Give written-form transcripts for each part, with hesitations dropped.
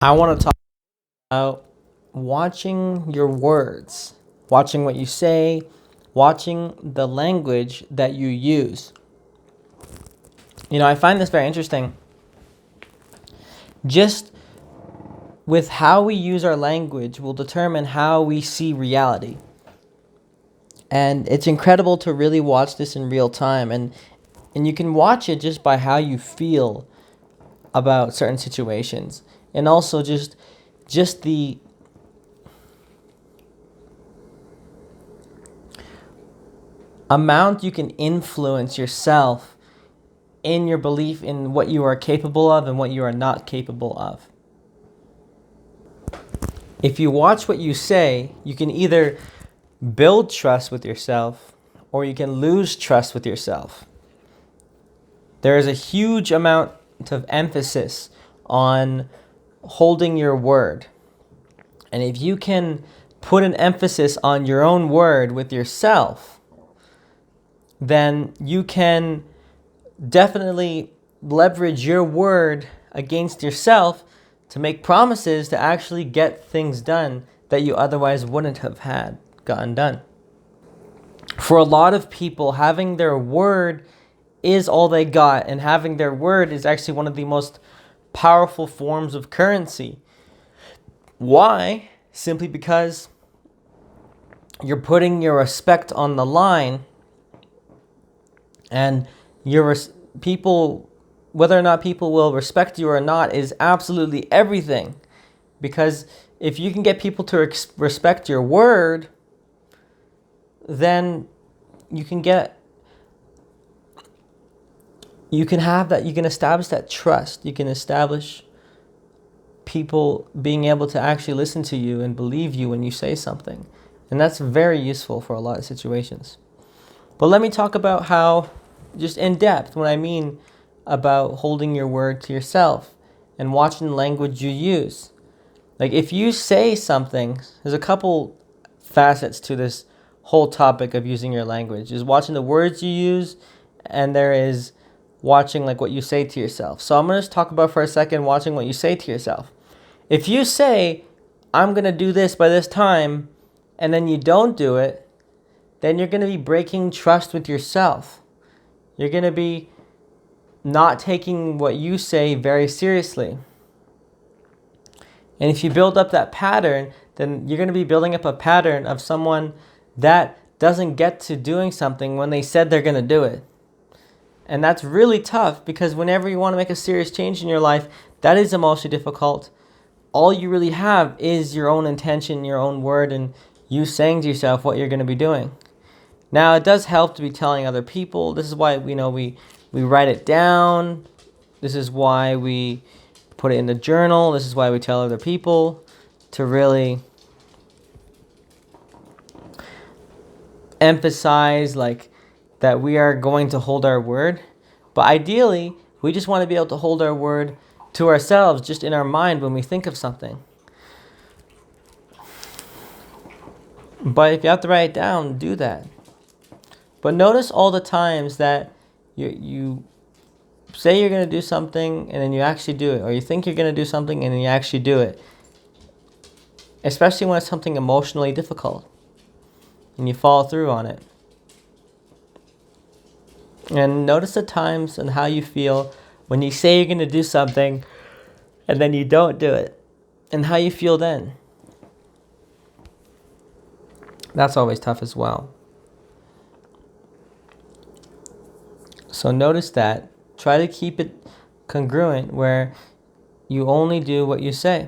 I want to talk about watching your words, watching what you say, watching the language that you use. I find this very interesting. Just with how we use our language will determine how we see reality. And it's incredible to really watch this in real time. And you can watch it just by how you feel about certain situations. And also just the amount you can influence yourself in your belief in what you are capable of and what you are not capable of. If you watch what you say, you can either build trust with yourself or you can lose trust with yourself. There is a huge amount of emphasis on holding your word. And if you can put an emphasis on your own word with yourself, then you can definitely leverage your word against yourself to make promises to actually get things done that you otherwise wouldn't have had gotten done. For a lot of people, having their word is all they got, and having their word is actually one of the most powerful forms of currency. Why? Simply because you're putting your respect on the line, and people, whether or not people will respect you or not, is absolutely everything. Because if you can get people to respect your word, then you can establish that trust. You can establish people being able to actually listen to you and believe you when you say something. And that's very useful for a lot of situations. But let me talk about how, just in depth, what I mean about holding your word to yourself and watching the language you use. Like, if you say something, there's a couple facets to this whole topic of using your language. Is watching the words you use, and there is watching like what you say to yourself. So I'm going to just talk about for a second watching what you say to yourself. If you say, I'm going to do this by this time, and then you don't do it, then you're going to be breaking trust with yourself. You're going to be not taking what you say very seriously. And if you build up that pattern, then you're going to be building up a pattern of someone that doesn't get to doing something when they said they're going to do it. And that's really tough, because whenever you want to make a serious change in your life, that is emotionally difficult. All you really have is your own intention, your own word, and you saying to yourself what you're going to be doing. Now, it does help to be telling other people. This is why we write it down. This is why we put it in the journal. This is why we tell other people to really emphasize like that we are going to hold our word. But ideally, we just want to be able to hold our word to ourselves just in our mind when we think of something. But if you have to write it down, do that. But notice all the times that you say you're going to do something and then you actually do it, or you think you're going to do something and then you actually do it. Especially when it's something emotionally difficult and you follow through on it. And notice the times and how you feel when you say you're going to do something and then you don't do it, and how you feel then. That's always tough as well. So notice that. Try to keep it congruent where you only do what you say.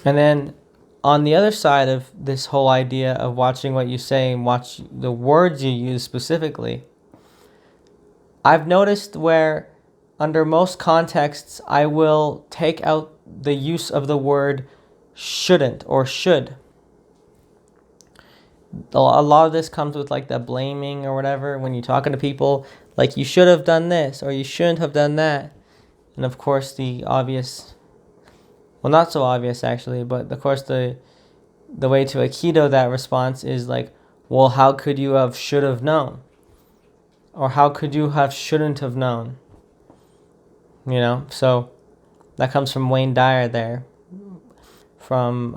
And then on the other side of this whole idea of watching what you say and watch the words you use specifically, I've noticed where under most contexts I will take out the use of the word shouldn't or should. A lot of this comes with like the blaming or whatever when you're talking to people, like you should have done this or you shouldn't have done that. And of course the obvious, well, not so obvious actually, but of course the way to aikido that response is like, well, how could you have should have known? Or how could you have shouldn't have known? So That comes from Wayne Dyer there, from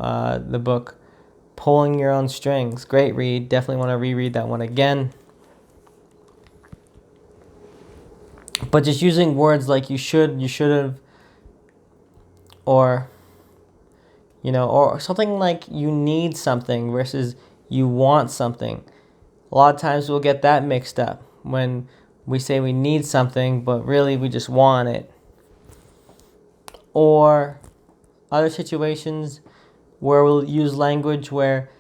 the book Pulling Your Own Strings. Great read. Definitely want to reread that one again. But just using words like you should have, or, or something like you need something versus you want something. A lot of times we'll get that mixed up when we say we need something, but really we just want it. Or other situations where we'll use language like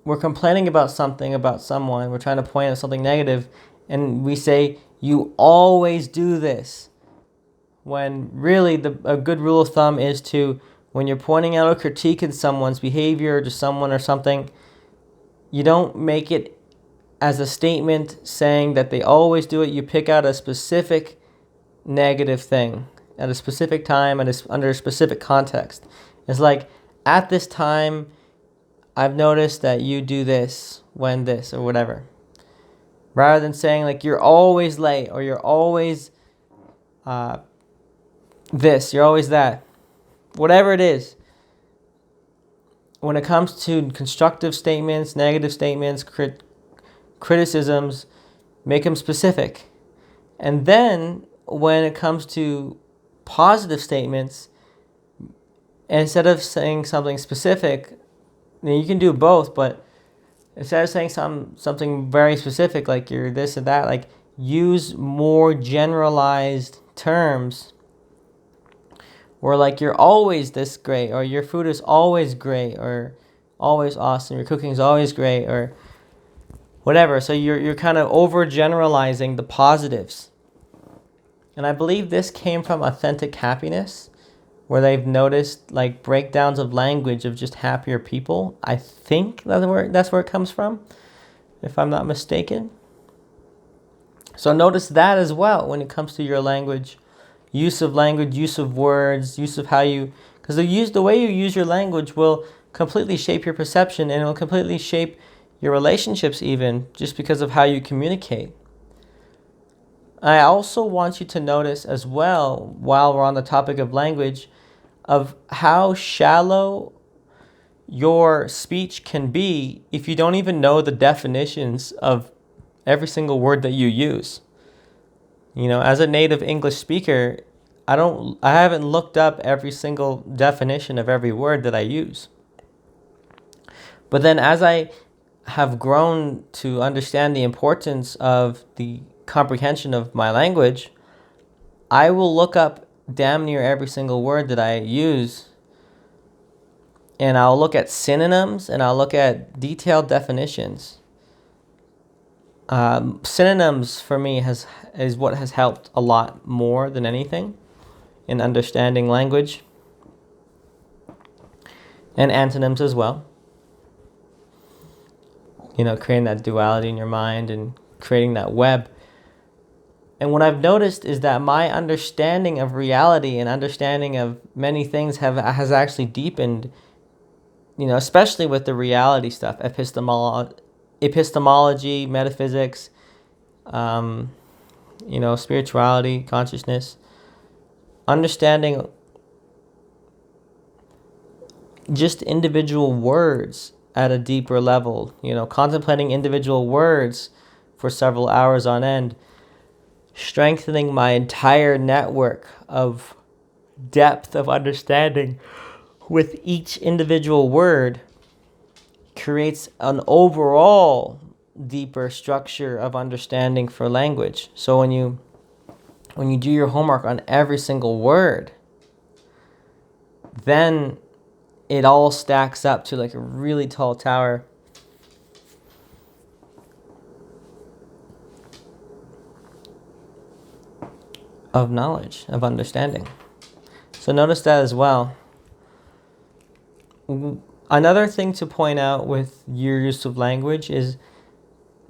we're complaining about something, about someone, we're trying to point at something negative, and we say, you always do this. When really a good rule of thumb is to, when you're pointing out a critique in someone's behavior to someone or something, you don't make it as a statement saying that they always do it. You pick out a specific negative thing at a specific time and under a specific context. It's like, at this time, I've noticed that you do this when this, or whatever. Rather than saying like, you're always late, or you're always this, you're always that. Whatever it is. When it comes to constructive statements, negative statements, criticisms, make them specific. And then when it comes to positive statements, instead of saying something specific, you can do both, but instead of saying something very specific, like you're this or that, like use more generalized terms, or like you're always this great, or your food is always great, or always awesome, your cooking is always great, or whatever. So you're kind of overgeneralizing the positives. And I believe this came from Authentic Happiness, where they've noticed like breakdowns of language of just happier people. I think that's where it comes from, if I'm not mistaken. So notice that as well when it comes to your language, use of words, use of how you, because the way you use your language will completely shape your perception, and it will completely shape your relationships even, just because of how you communicate. I also want you to notice as well, while we're on the topic of language, of how shallow your speech can be if you don't even know the definitions of every single word that you use. As a native English speaker, I haven't looked up every single definition of every word that I use. But then as I have grown to understand the importance of the comprehension of my language, I will look up damn near every single word that I use, and I'll look at synonyms, and I'll look at detailed definitions. Synonyms for me is what has helped a lot more than anything in understanding language, and antonyms as well. Creating that duality in your mind and creating that web. And what I've noticed is that my understanding of reality and understanding of many things has actually deepened, especially with the reality stuff, epistemology, metaphysics, spirituality, consciousness, understanding just individual words at a deeper level, contemplating individual words for several hours on end, strengthening my entire network of depth of understanding with each individual word creates an overall deeper structure of understanding for language. So when you do your homework on every single word, then it all stacks up to like a really tall tower of knowledge, of understanding. So notice that as well. Another thing to point out with your use of language is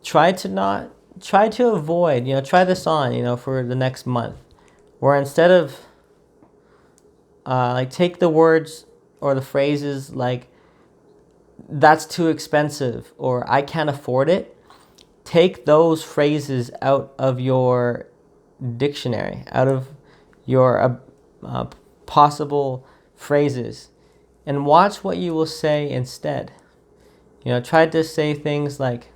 try to avoid, try this on, for the next month, where instead of take the words or the phrases like, that's too expensive, or I can't afford it, take those phrases out of your dictionary, out of your possible phrases, and watch what you will say instead. Try to say things like,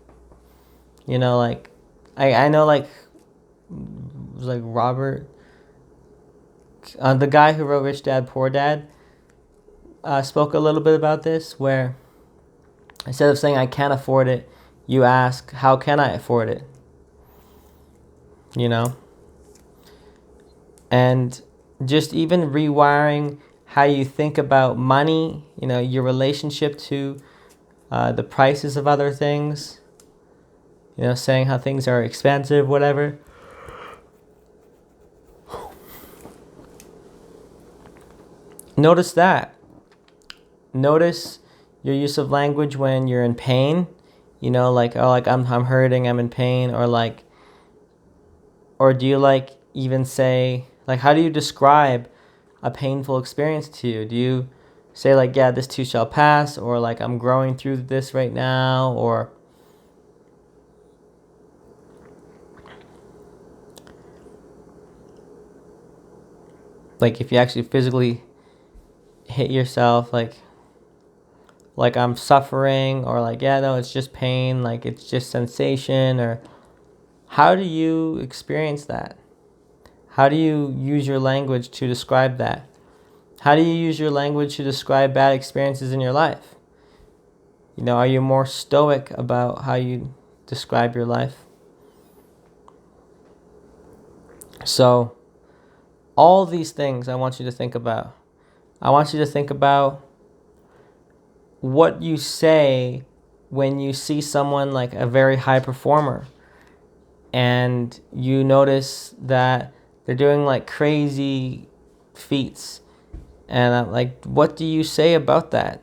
like, I know, like Robert, the guy who wrote Rich Dad Poor Dad, spoke a little bit about this, where instead of saying I can't afford it, you ask, how can I afford it? And just even rewiring how you think about money, your relationship to the prices of other things, saying how things are expensive, whatever. Notice that. Notice your use of language when you're in pain, like, oh, like I'm hurting, I'm in pain, or do you even say, how do you describe a painful experience to you? Do you say yeah, this too shall pass, or I'm growing through this right now, or if you actually physically hit yourself, I'm suffering, or yeah, no, it's just pain, it's just sensation, or how do you experience that? How do you use your language to describe that? How do you use your language to describe bad experiences in your life? Are you more stoic about how you describe your life? So, all these things I want you to think about. I want you to think about what you say when you see someone like a very high performer, and you notice that they're doing crazy feats, and what do you say about that?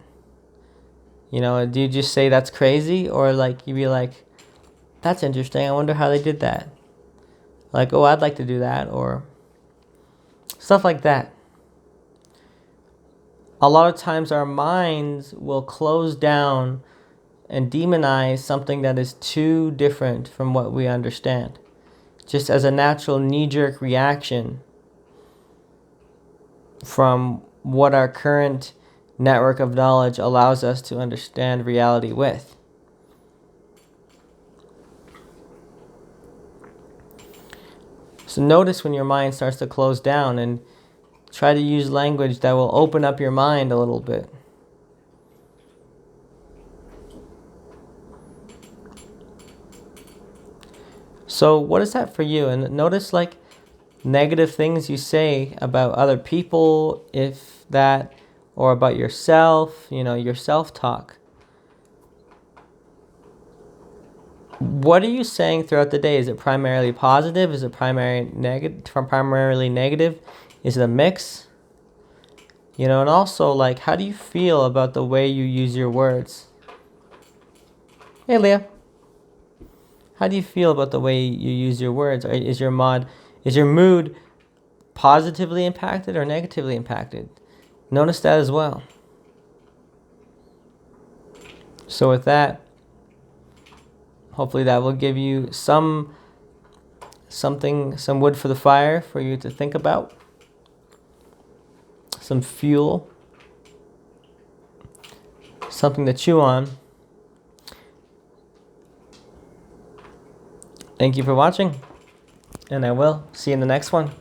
Do you just say that's crazy, or you be like, that's interesting, I wonder how they did that? Oh, I'd like to do that, or stuff like that. A lot of times our minds will close down and demonize something that is too different from what we understand, just as a natural knee-jerk reaction from what our current network of knowledge allows us to understand reality with. So notice when your mind starts to close down, and try to use language that will open up your mind a little bit. So what is that for you? And notice negative things you say about other people, if that, or about yourself, your self-talk. What are you saying throughout the day? Is it primarily positive? Is it primarily negative? Is it a mix? And also, how do you feel about the way you use your words? Hey, Leah. How do you feel about the way you use your words? Is your mood positively impacted or negatively impacted? Notice that as well. So with that, hopefully that will give you some wood for the fire for you to think about. Some fuel. Something to chew on. Thank you for watching, and I will see you in the next one.